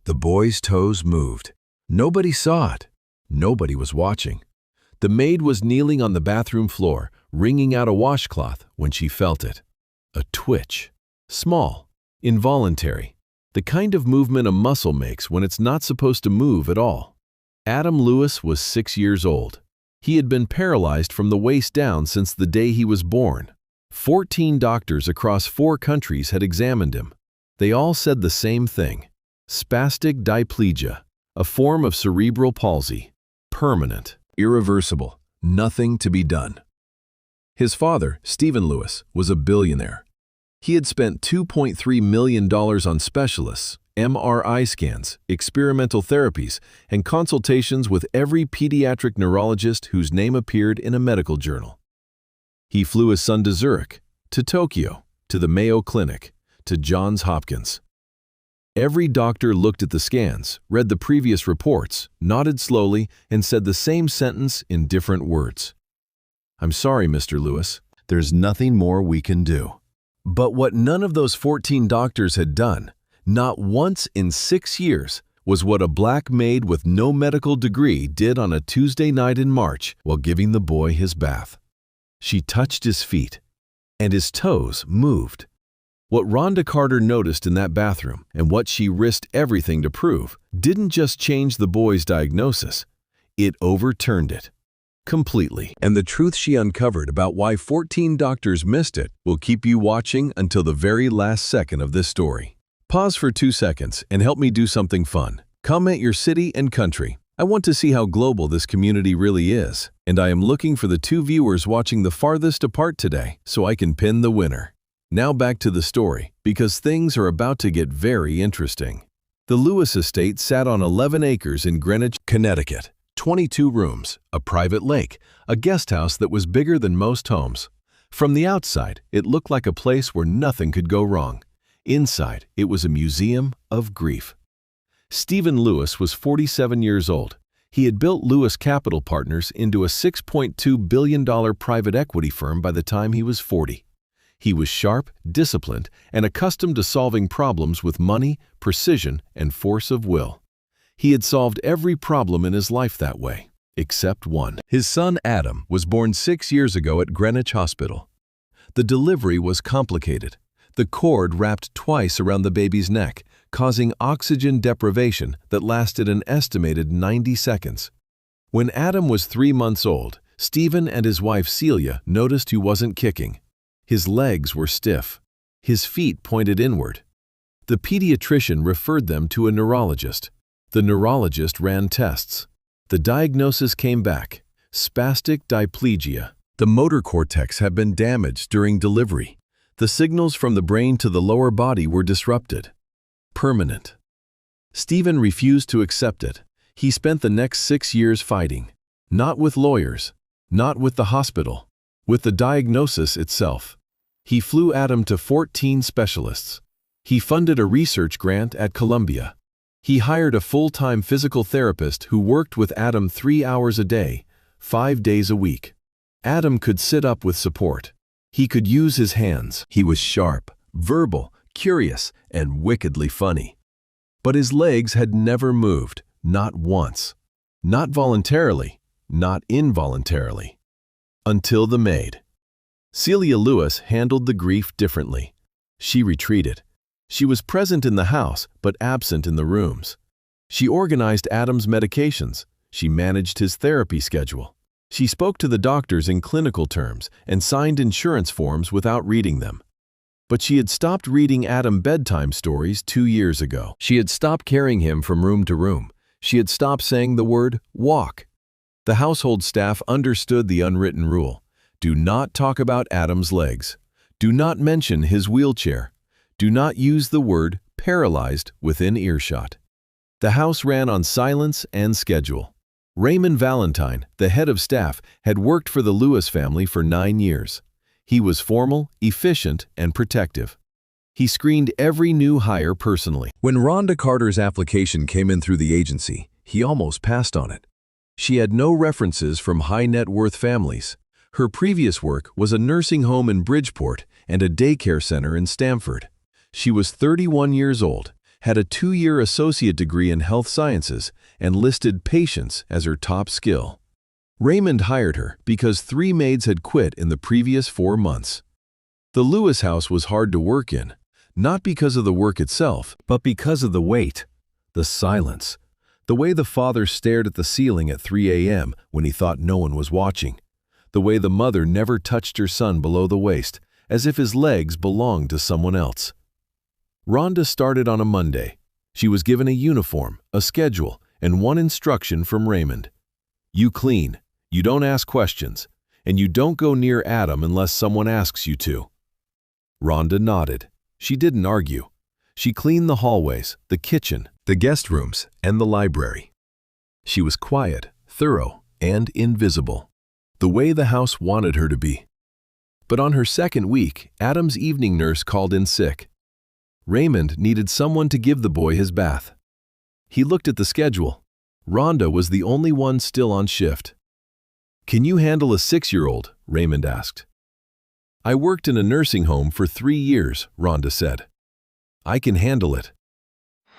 The boy's toes moved. Nobody saw it. Nobody was watching. The maid was kneeling on the bathroom floor, wringing out a washcloth when she felt it. A twitch. Small. Involuntary. The kind of movement a muscle makes when it's not supposed to move at all. Adam Lewis was 6 years old. He had been paralyzed from the waist down since the day he was born. 14 doctors across 4 countries had examined him. They all said the same thing. Spastic diplegia, a form of cerebral palsy. Permanent. Irreversible. Nothing to be done. His father, Stephen Lewis, was a billionaire. He had spent $2.3 million on specialists, MRI scans, experimental therapies, and consultations with every pediatric neurologist whose name appeared in a medical journal. He flew his son to Zurich, to Tokyo, to the Mayo Clinic, to Johns Hopkins. Every doctor looked at the scans, read the previous reports, nodded slowly, and said the same sentence in different words. "I'm sorry, Mr. Lewis. There's nothing more we can do." But what none of those 14 doctors had done, not once in 6 years, was what a black maid with no medical degree did on a Tuesday night in March while giving the boy his bath. She touched his feet, and his toes moved. What Rhonda Carter noticed in that bathroom, and what she risked everything to prove, didn't just change the boy's diagnosis, it overturned it. Completely. And the truth she uncovered about why 14 doctors missed it will keep you watching until the very last second of this story. Pause for 2 seconds and help me do something fun. Comment your city and country. I want to see how global this community really is, and I am looking for the 2 viewers watching the farthest apart today so I can pin the winner. Now back to the story, because things are about to get very interesting. The Lewis estate sat on 11 acres in Greenwich, Connecticut. 22 rooms, a private lake, a guest house that was bigger than most homes. From the outside, it looked like a place where nothing could go wrong. Inside, it was a museum of grief. Stephen Lewis was 47 years old. He had built Lewis Capital Partners into a $6.2 billion private equity firm by the time he was 40. He was sharp, disciplined, and accustomed to solving problems with money, precision, and force of will. He had solved every problem in his life that way, except one. His son Adam was born 6 years ago at Greenwich Hospital. The delivery was complicated. The cord wrapped twice around the baby's neck, causing oxygen deprivation that lasted an estimated 90 seconds. When Adam was 3 months old, Stephen and his wife Celia noticed he wasn't kicking. His legs were stiff. His feet pointed inward. The pediatrician referred them to a neurologist. The neurologist ran tests. The diagnosis came back: spastic diplegia. The motor cortex had been damaged during delivery. The signals from the brain to the lower body were disrupted. Permanent. Stephen refused to accept it. He spent the next 6 years fighting. Not with lawyers, not with the hospital, with the diagnosis itself. He flew Adam to 14 specialists. He funded a research grant at Columbia. He hired a full-time physical therapist who worked with Adam 3 hours a day, 5 days a week. Adam could sit up with support. He could use his hands. He was sharp, verbal, curious, and wickedly funny. But his legs had never moved, not once. Not voluntarily, not involuntarily. Until the maid. Celia Lewis handled the grief differently. She retreated. She was present in the house, but absent in the rooms. She organized Adam's medications. She managed his therapy schedule. She spoke to the doctors in clinical terms and signed insurance forms without reading them. But she had stopped reading Adam bedtime stories 2 years ago. She had stopped carrying him from room to room. She had stopped saying the word walk. The household staff understood the unwritten rule. Do not talk about Adam's legs. Do not mention his wheelchair. Do not use the word paralyzed within earshot. The house ran on silence and schedule. Raymond Valentine, the head of staff, had worked for the Lewis family for 9 years. He was formal, efficient, and protective. He screened every new hire personally. When Rhonda Carter's application came in through the agency, he almost passed on it. She had no references from high-net-worth families. Her previous work was a nursing home in Bridgeport and a daycare center in Stamford. She was 31 years old. had a 2-year associate degree in health sciences, and listed patience as her top skill. Raymond hired her because 3 maids had quit in the previous 4 months. The Lewis house was hard to work in, not because of the work itself, but because of the weight, the silence, the way the father stared at the ceiling at 3 a.m. when he thought no one was watching, the way the mother never touched her son below the waist, as if his legs belonged to someone else. Rhonda started on a Monday. She was given a uniform, a schedule, and one instruction from Raymond. You clean, you don't ask questions, and you don't go near Adam unless someone asks you to. Rhonda nodded. She didn't argue. She cleaned the hallways, the kitchen, the guest rooms, and the library. She was quiet, thorough, and invisible, the way the house wanted her to be. But on her second week, Adam's evening nurse called in sick. Raymond needed someone to give the boy his bath. He looked at the schedule. Rhonda was the only one still on shift. "Can you handle a 6-year-old?" Raymond asked. "I worked in a nursing home for 3 years," Rhonda said. "I can handle it."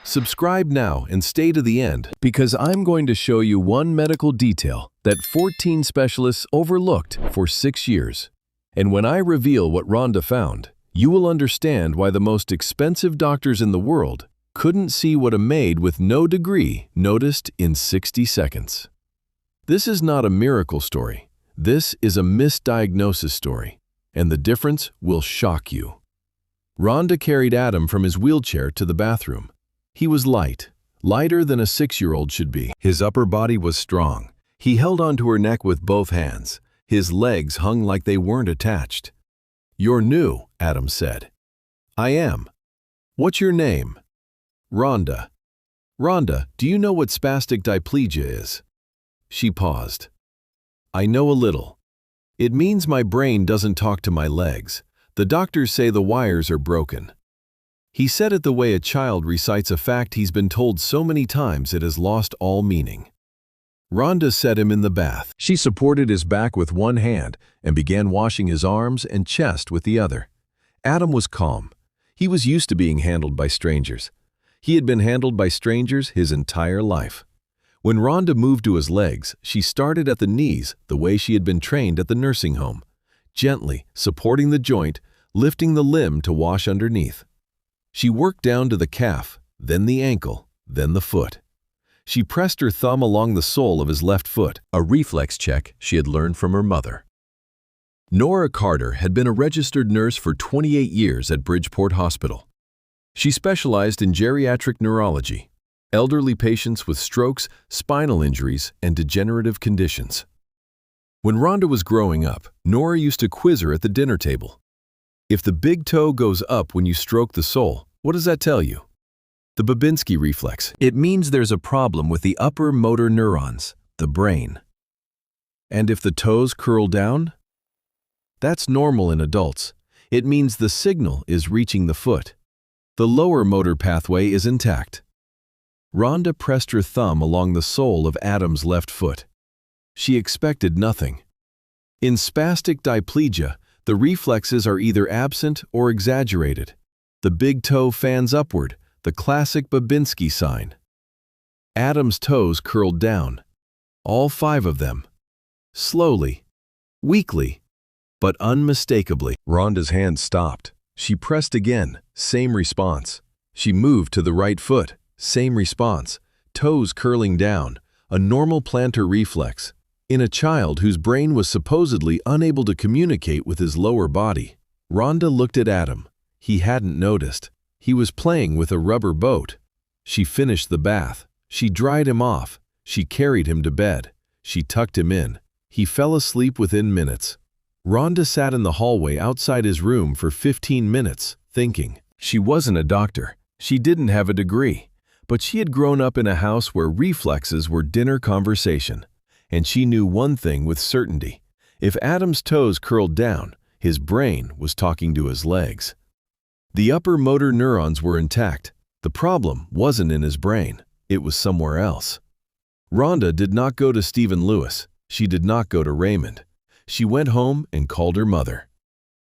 Subscribe now and stay to the end, because I'm going to show you one medical detail that 14 specialists overlooked for 6 years. And when I reveal what Rhonda found, you will understand why the most expensive doctors in the world couldn't see what a maid with no degree noticed in 60 seconds. This is not a miracle story. This is a misdiagnosis story, and the difference will shock you. Rhonda carried Adam from his wheelchair to the bathroom. He was light, lighter than a 6-year-old should be. His upper body was strong. He held onto her neck with both hands. His legs hung like they weren't attached. "You're new," Adam said. "I am." "What's your name?" "Rhonda." "Rhonda, do you know what spastic diplegia is?" She paused. "I know a little. It means my brain doesn't talk to my legs. The doctors say the wires are broken." He said it the way a child recites a fact he's been told so many times it has lost all meaning. Rhonda set him in the bath. She supported his back with one hand and began washing his arms and chest with the other. Adam was calm. He was used to being handled by strangers. He had been handled by strangers his entire life. When Rhonda moved to his legs, she started at the knees the way she had been trained at the nursing home, gently supporting the joint, lifting the limb to wash underneath. She worked down to the calf, then the ankle, then the foot. She pressed her thumb along the sole of his left foot, a reflex check she had learned from her mother. Rhonda Carter had been a registered nurse for 28 years at Bridgeport Hospital. She specialized in geriatric neurology, elderly patients with strokes, spinal injuries, and degenerative conditions. When Rhonda was growing up, Nora used to quiz her at the dinner table. If the big toe goes up when you stroke the sole, what does that tell you? The Babinski reflex. It means there's a problem with the upper motor neurons, the brain. And if the toes curl down? That's normal in adults. It means the signal is reaching the foot. The lower motor pathway is intact. Rhonda pressed her thumb along the sole of Adam's left foot. She expected nothing. In spastic diplegia, the reflexes are either absent or exaggerated. The big toe fans upward, the classic Babinski sign. Adam's toes curled down, all 5 of them. Slowly, weakly, but unmistakably. Rhonda's hand stopped. She pressed again, same response. She moved to the right foot, same response. Toes curling down, a normal plantar reflex. In a child whose brain was supposedly unable to communicate with his lower body. Rhonda looked at Adam. He hadn't noticed. He was playing with a rubber boat. She finished the bath. She dried him off. She carried him to bed. She tucked him in. He fell asleep within minutes. Rhonda sat in the hallway outside his room for 15 minutes, thinking. She wasn't a doctor. She didn't have a degree. But she had grown up in a house where reflexes were dinner conversation. And she knew one thing with certainty. If Adam's toes curled down, his brain was talking to his legs. The upper motor neurons were intact. The problem wasn't in his brain. It was somewhere else. Rhonda did not go to Stephen Lewis. She did not go to Raymond. She went home and called her mother.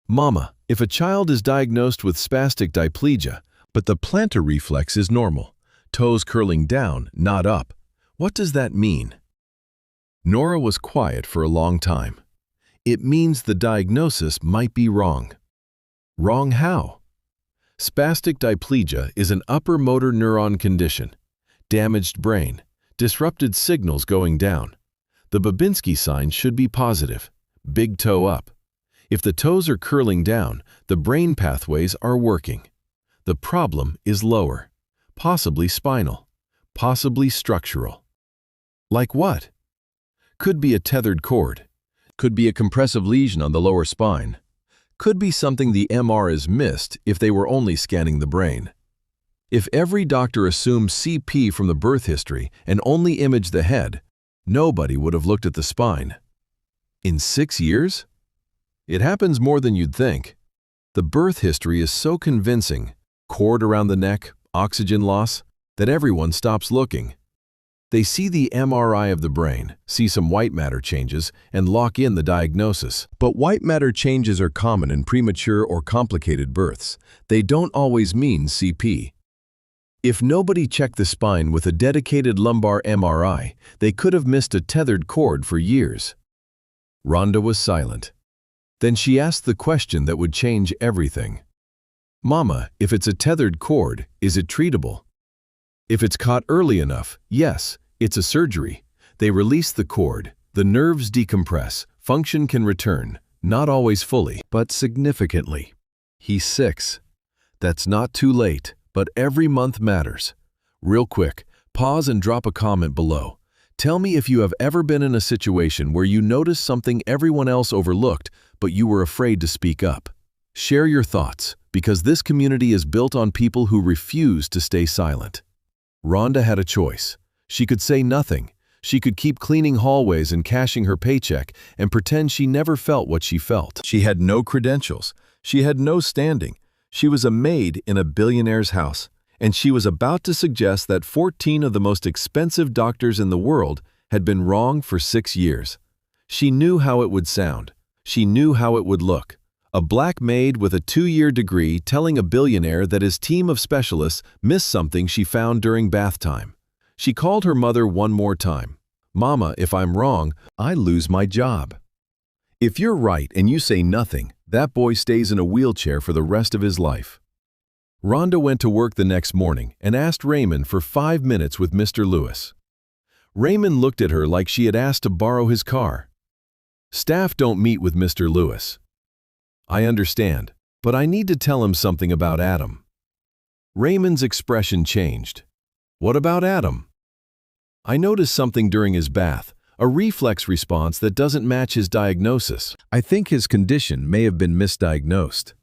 "Mama, if a child is diagnosed with spastic diplegia, But the plantar reflex is normal. Toes curling down, not up. What does that mean? Nora was quiet for a long time. It means the diagnosis might be wrong. Wrong how? Spastic diplegia is an upper motor neuron condition. Damaged brain, disrupted signals going down. The Babinski sign should be positive, big toe up. If the toes are curling down, the brain pathways are working. The problem is lower, possibly spinal, possibly structural. Like what? Could be a tethered cord. Could be a compressive lesion on the lower spine. Could be something the MR has missed if they were only scanning the brain. If every doctor assumed CP from the birth history and only imaged the head, nobody would have looked at the spine. In 6 years? It happens more than you'd think. The birth history is so convincing, cord around the neck, oxygen loss, that everyone stops looking. They see the MRI of the brain, see some white matter changes, and lock in the diagnosis. But white matter changes are common in premature or complicated births. They don't always mean CP. If nobody checked the spine with a dedicated lumbar MRI, they could have missed a tethered cord for years. Rhonda was silent. Then she asked the question that would change everything. Mama, if it's a tethered cord, is it treatable? If it's caught early enough, yes, it's a surgery. They release the cord, the nerves decompress, function can return, not always fully, but significantly. He's 6. That's not too late, but every month matters. Real quick, pause and drop a comment below. Tell me if you have ever been in a situation where you noticed something everyone else overlooked, but you were afraid to speak up. Share your thoughts, because this community is built on people who refuse to stay silent. Rhonda had a choice. She could say nothing. She could keep cleaning hallways and cashing her paycheck and pretend she never felt what she felt. She had no credentials. She had no standing. She was a maid in a billionaire's house, and she was about to suggest that 14 of the most expensive doctors in the world had been wrong for 6 years. She knew how it would sound. She knew how it would look. A black maid with a 2-year degree telling a billionaire that his team of specialists missed something she found during bath time. She called her mother one more time. Mama, if I'm wrong, I lose my job. If you're right and you say nothing, that boy stays in a wheelchair for the rest of his life. Rhonda went to work the next morning and asked Raymond for 5 minutes with Mr. Lewis. Raymond looked at her like she had asked to borrow his car. Staff don't meet with Mr. Lewis. I understand, but I need to tell him something about Adam. Raymond's expression changed. What about Adam? I noticed something during his bath, a reflex response that doesn't match his diagnosis. I think his condition may have been misdiagnosed.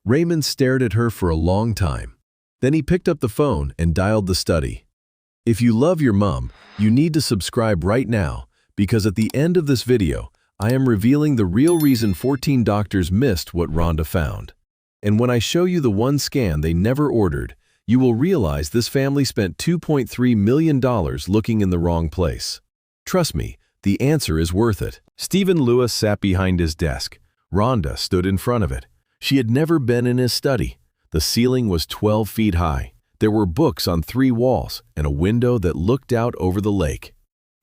Raymond stared at her for a long time. Then he picked up the phone and dialed the study. If you love your mom, you need to subscribe right now, because at the end of this video, I am revealing the real reason 14 doctors missed what Rhonda found. And when I show you the one scan they never ordered, you will realize this family spent $2.3 million looking in the wrong place. Trust me, the answer is worth it. Stephen Lewis sat behind his desk. Rhonda stood in front of it. She had never been in his study. The ceiling was 12 feet high. There were books on 3 walls and a window that looked out over the lake.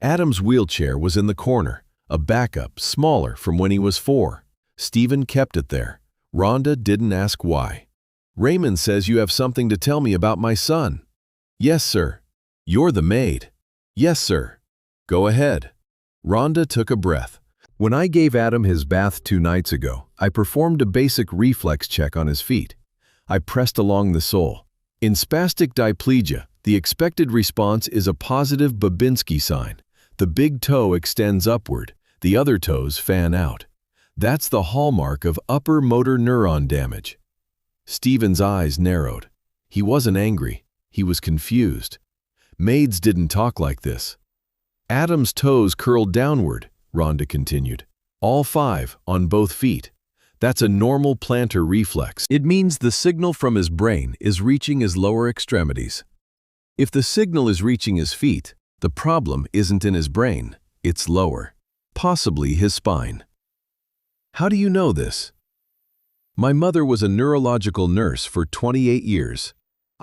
Adam's wheelchair was in the corner. A backup, smaller from when he was 4. Stephen kept it there. Rhonda didn't ask why. Raymond says you have something to tell me about my son. Yes, sir. You're the maid. Yes, sir. Go ahead. Rhonda took a breath. When I gave Adam his bath 2 nights ago, I performed a basic reflex check on his feet. I pressed along the sole. In spastic diplegia, the expected response is a positive Babinski sign. The big toe extends upward, the other toes fan out. That's the hallmark of upper motor neuron damage. Stephen's eyes narrowed. He wasn't angry. He was confused. Maids didn't talk like this. Adam's toes curled downward, Rhonda continued. All 5 on both feet. That's a normal plantar reflex. It means the signal from his brain is reaching his lower extremities. If the signal is reaching his feet, the problem isn't in his brain, it's lower, possibly his spine. How do you know this? My mother was a neurological nurse for 28 years.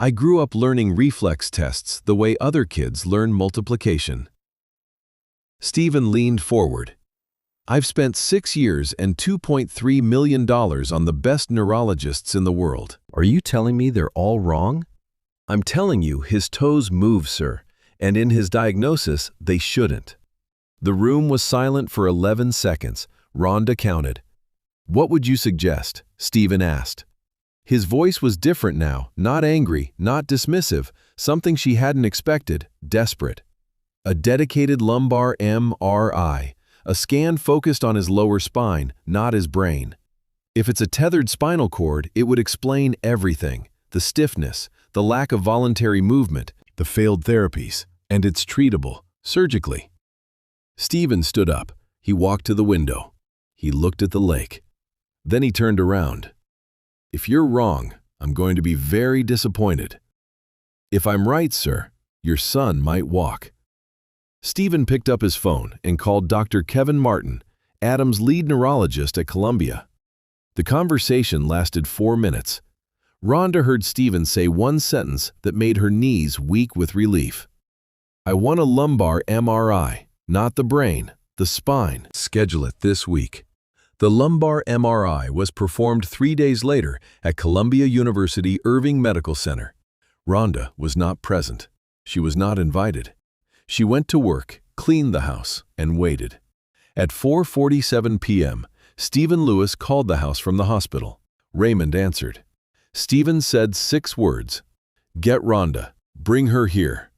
I grew up learning reflex tests the way other kids learn multiplication. Stephen leaned forward. I've spent 6 years and $2.3 million on the best neurologists in the world. Are you telling me they're all wrong? I'm telling you his toes move, sir, and in his diagnosis, they shouldn't. The room was silent for 11 seconds. Rhonda counted. What would you suggest? Stephen asked. His voice was different now, not angry, not dismissive, something she hadn't expected, desperate. A dedicated lumbar MRI, a scan focused on his lower spine, not his brain. If it's a tethered spinal cord, it would explain everything, the stiffness, the lack of voluntary movement, the failed therapies, and it's treatable, surgically. Stephen stood up. He walked to the window. He looked at the lake. Then he turned around. If you're wrong, I'm going to be very disappointed. If I'm right, sir, your son might walk. Stephen picked up his phone and called Dr. Kevin Martin, Adam's lead neurologist at Columbia. The conversation lasted 4 minutes. Rhonda heard Stephen say one sentence that made her knees weak with relief. I want a lumbar MRI, not the brain, the spine. Schedule it this week. The lumbar MRI was performed 3 days later at Columbia University Irving Medical Center. Rhonda was not present. She was not invited. She went to work, cleaned the house, and waited. At 4:47 p.m., Stephen Lewis called the house from the hospital. Raymond answered. Stephen said 6 words. Get Rhonda. Bring her here.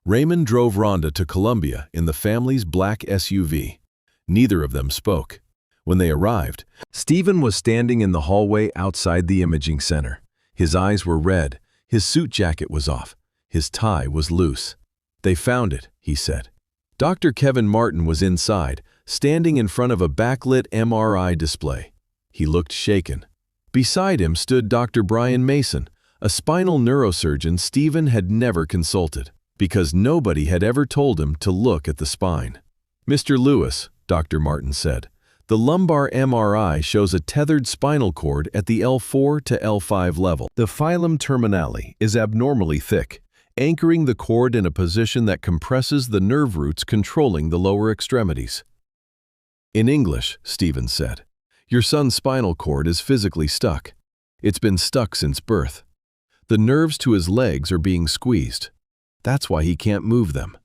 Raymond drove Rhonda to Columbia in the family's black SUV. Neither of them spoke. When they arrived, Stephen was standing in the hallway outside the imaging center. His eyes were red. His suit jacket was off. His tie was loose. They found it, he said. Dr. Kevin Martin was inside, standing in front of a backlit MRI display. He looked shaken. Beside him stood Dr. Brian Mason, a spinal neurosurgeon Stephen had never consulted, because nobody had ever told him to look at the spine. Mr. Lewis, Dr. Martin said, the lumbar MRI shows a tethered spinal cord at the L4 to L5 level. The filum terminale is abnormally thick, anchoring the cord in a position that compresses the nerve roots controlling the lower extremities. In English, Stephen said, your son's spinal cord is physically stuck. It's been stuck since birth. The nerves to his legs are being squeezed. That's why he can't move them.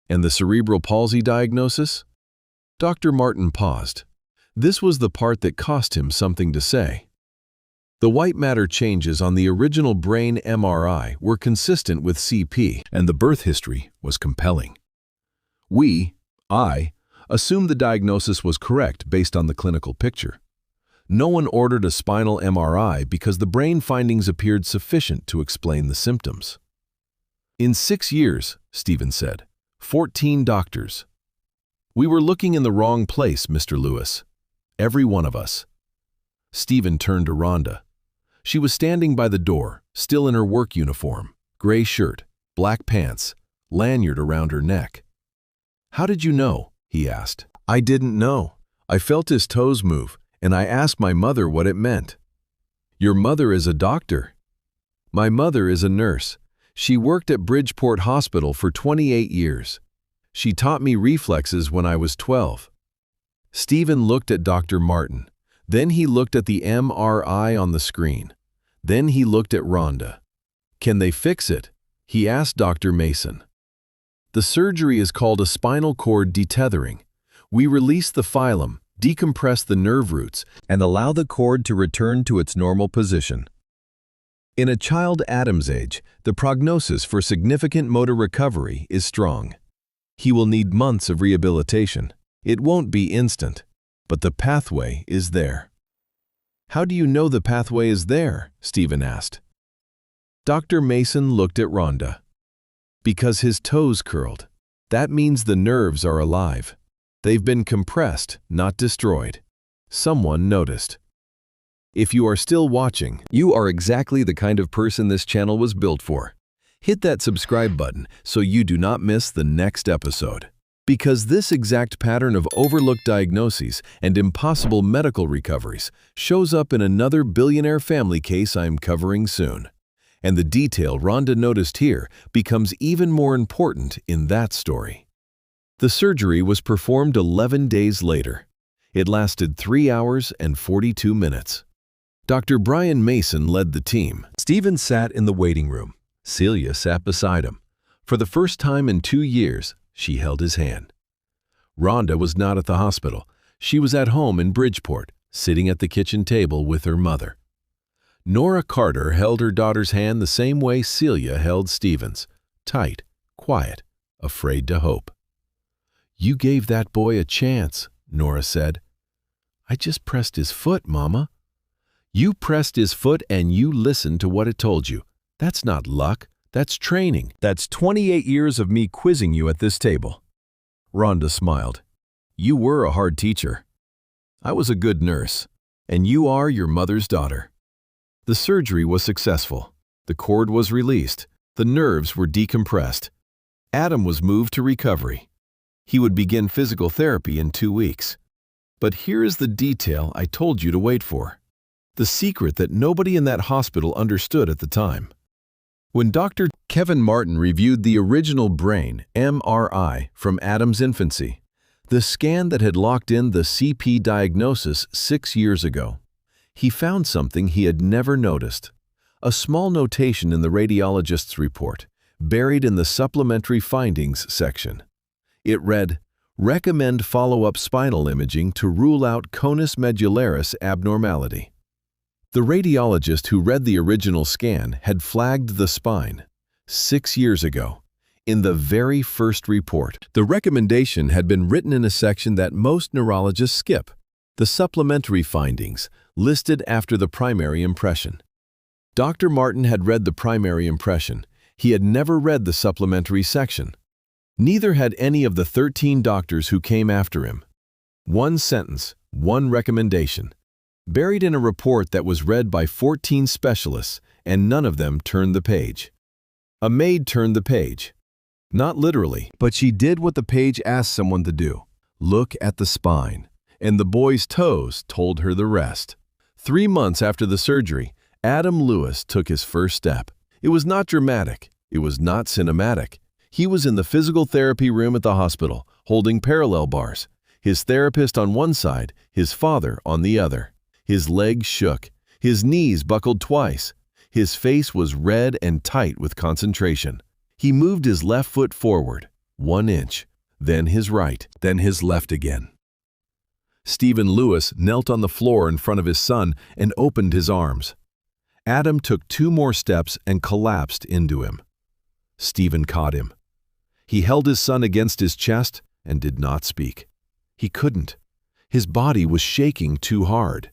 And the cerebral palsy diagnosis? Dr. Martin paused. This was the part that cost him something to say. The white matter changes on the original brain MRI were consistent with CP, and the birth history was compelling. I, assumed the diagnosis was correct based on the clinical picture. No one ordered a spinal MRI because the brain findings appeared sufficient to explain the symptoms. In 6 years, Stephen said, 14 doctors. We were looking in the wrong place, Mr. Lewis. Every one of us. Stephen turned to Rhonda. She was standing by the door, still in her work uniform, gray shirt, black pants, lanyard around her neck. How did you know? He asked. I didn't know. I felt his toes move, and I asked my mother what it meant. Your mother is a doctor. My mother is a nurse. She worked at Bridgeport Hospital for 28 years. She taught me reflexes when I was 12. Stephen looked at Dr. Martin. Then he looked at the MRI on the screen. Then he looked at Rhonda. Can they fix it? He asked Dr. Mason. The surgery is called a spinal cord detethering. We release the filum, decompress the nerve roots, and allow the cord to return to its normal position. In a child Adam's age, the prognosis for significant motor recovery is strong. He will need months of rehabilitation. It won't be instant, but the pathway is there. How do you know the pathway is there? Stephen asked. Dr. Mason looked at Rhonda. Because his toes curled. That means the nerves are alive. They've been compressed, not destroyed. Someone noticed. If you are still watching, you are exactly the kind of person this channel was built for. Hit that subscribe button so you do not miss the next episode. Because this exact pattern of overlooked diagnoses and impossible medical recoveries shows up in another billionaire family case I'm covering soon. And the detail Rhonda noticed here becomes even more important in that story. The surgery was performed 11 days later. It lasted 3 hours and 42 minutes. Dr. Brian Mason led the team. Stephen sat in the waiting room. Celia sat beside him. For the first time in 2 years, she held his hand. Rhonda was not at the hospital. She was at home in Bridgeport, sitting at the kitchen table with her mother. Nora Carter held her daughter's hand the same way Celia held Stephen's, tight, quiet, afraid to hope. "You gave that boy a chance," Nora said. "I just pressed his foot, Mama." "You pressed his foot and you listened to what it told you. That's not luck, that's training. That's 28 years of me quizzing you at this table." Rhonda smiled. "You were a hard teacher. I was a good nurse, and you are your mother's daughter." The surgery was successful. The cord was released. The nerves were decompressed. Adam was moved to recovery. He would begin physical therapy in 2 weeks. But here is the detail I told you to wait for. The secret that nobody in that hospital understood at the time. When Dr. Kevin Martin reviewed the original brain MRI from Adam's infancy, the scan that had locked in the CP diagnosis 6 years ago, he found something he had never noticed. A small notation in the radiologist's report, buried in the supplementary findings section. It read, "Recommend follow-up spinal imaging to rule out conus medullaris abnormality." The radiologist who read the original scan had flagged the spine 6 years ago. In the very first report, the recommendation had been written in a section that most neurologists skip, the supplementary findings, listed after the primary impression. Dr. Martin had read the primary impression. He had never read the supplementary section. Neither had any of the 13 doctors who came after him. One sentence, one recommendation, buried in a report that was read by 14 specialists, and none of them turned the page. A maid turned the page. Not literally, but she did what the page asked someone to do. Look at the spine. And the boy's toes told her the rest. 3 months after the surgery, Adam Lewis took his first step. It was not dramatic. It was not cinematic. He was in the physical therapy room at the hospital, holding parallel bars. His therapist on one side, his father on the other. His legs shook. His knees buckled twice. His face was red and tight with concentration. He moved his left foot forward, 1 inch, then his right, then his left again. Stephen Lewis knelt on the floor in front of his son and opened his arms. Adam took 2 more steps and collapsed into him. Stephen caught him. He held his son against his chest and did not speak. He couldn't. His body was shaking too hard.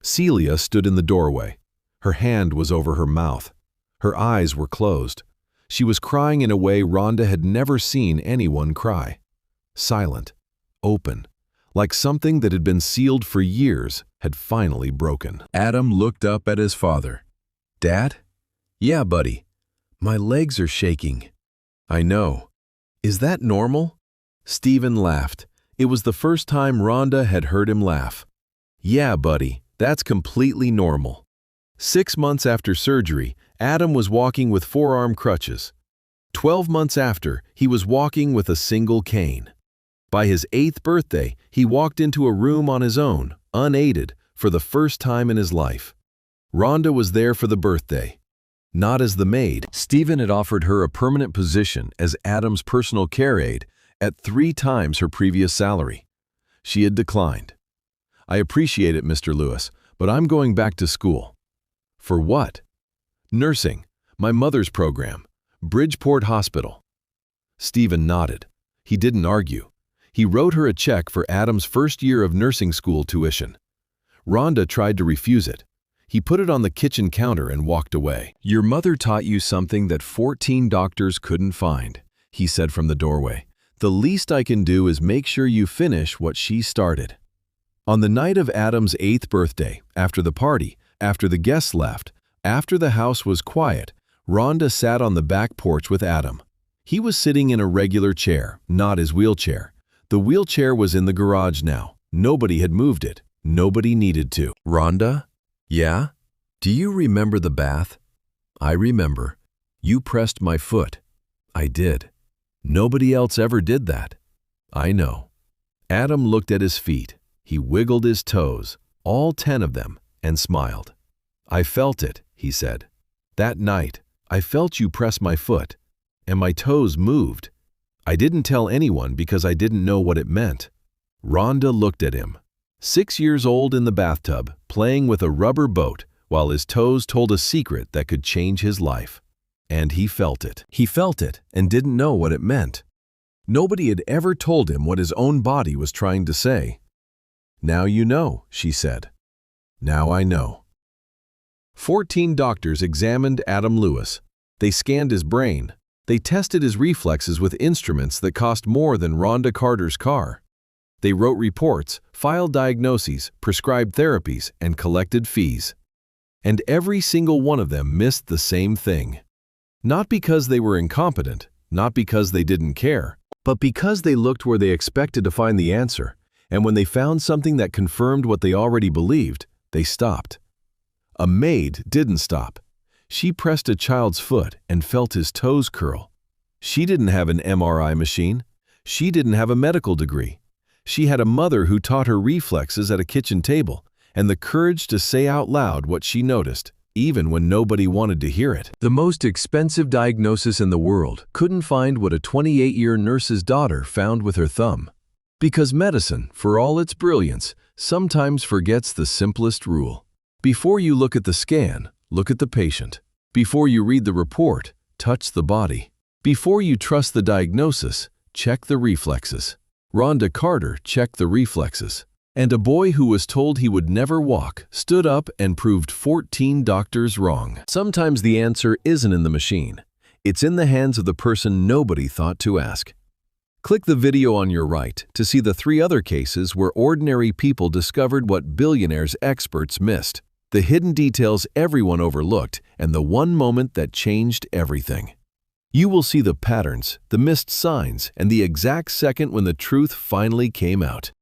Celia stood in the doorway. Her hand was over her mouth. Her eyes were closed. She was crying in a way Rhonda had never seen anyone cry. Silent, open, like something that had been sealed for years had finally broken. Adam looked up at his father. "Dad?" "Yeah, buddy. My legs are shaking." "I know. Is that normal?" Stephen laughed. It was the first time Rhonda had heard him laugh. "Yeah, buddy, that's completely normal." 6 months after surgery, Adam was walking with 4-arm crutches. 12 months after, he was walking with a single cane. By his 8th birthday, he walked into a room on his own, unaided, for the first time in his life. Rhonda was there for the birthday. Not as the maid. Stephen had offered her a permanent position as Adam's personal care aide at 3 times her previous salary. She had declined. "I appreciate it, Mr. Lewis, but I'm going back to school." "For what?" "Nursing, my mother's program, Bridgeport Hospital." Stephen nodded. He didn't argue. He wrote her a check for Adam's first year of nursing school tuition. Rhonda tried to refuse it. He put it on the kitchen counter and walked away. "Your mother taught you something that 14 doctors couldn't find," he said from the doorway. "The least I can do is make sure you finish what she started." On the night of Adam's 8th birthday, after the party, after the guests left, after the house was quiet, Rhonda sat on the back porch with Adam. He was sitting in a regular chair, not his wheelchair. The wheelchair was in the garage now. Nobody had moved it. Nobody needed to. "Rhonda?" "Yeah? Do you remember the bath?" I remember. You pressed my foot. I did. Nobody else ever did that. I know. Adam looked at his feet. He wiggled his toes, all 10 of them, and smiled. I felt it, he said. That night, I felt you press my foot, and my toes moved. I didn't tell anyone because I didn't know what it meant. Rhonda looked at him. 6 years old in the bathtub, playing with a rubber boat, while his toes told a secret that could change his life. And he felt it. He felt it and didn't know what it meant. Nobody had ever told him what his own body was trying to say. Now you know, she said. Now I know. 14 doctors examined Adam Lewis. They scanned his brain. They tested his reflexes with instruments that cost more than Rhonda Carter's car. They wrote reports, filed diagnoses, prescribed therapies, and collected fees. And every single one of them missed the same thing. Not because they were incompetent, not because they didn't care, but because they looked where they expected to find the answer, and when they found something that confirmed what they already believed, they stopped. A maid didn't stop. She pressed a child's foot and felt his toes curl. She didn't have an MRI machine. She didn't have a medical degree. She had a mother who taught her reflexes at a kitchen table, and the courage to say out loud what she noticed, even when nobody wanted to hear it. The most expensive diagnosis in the world couldn't find what a 28-year nurse's daughter found with her thumb. Because medicine, for all its brilliance, sometimes forgets the simplest rule. Before you look at the scan, look at the patient. Before you read the report, touch the body. Before you trust the diagnosis, check the reflexes. Rhonda Carter checked the reflexes. And a boy who was told he would never walk stood up and proved 14 doctors wrong. Sometimes the answer isn't in the machine. It's in the hands of the person nobody thought to ask. Click the video on your right to see the 3 other cases where ordinary people discovered what Billionaire's experts missed, the hidden details everyone overlooked, and the one moment that changed everything. You will see the patterns, the missed signs, and the exact second when the truth finally came out.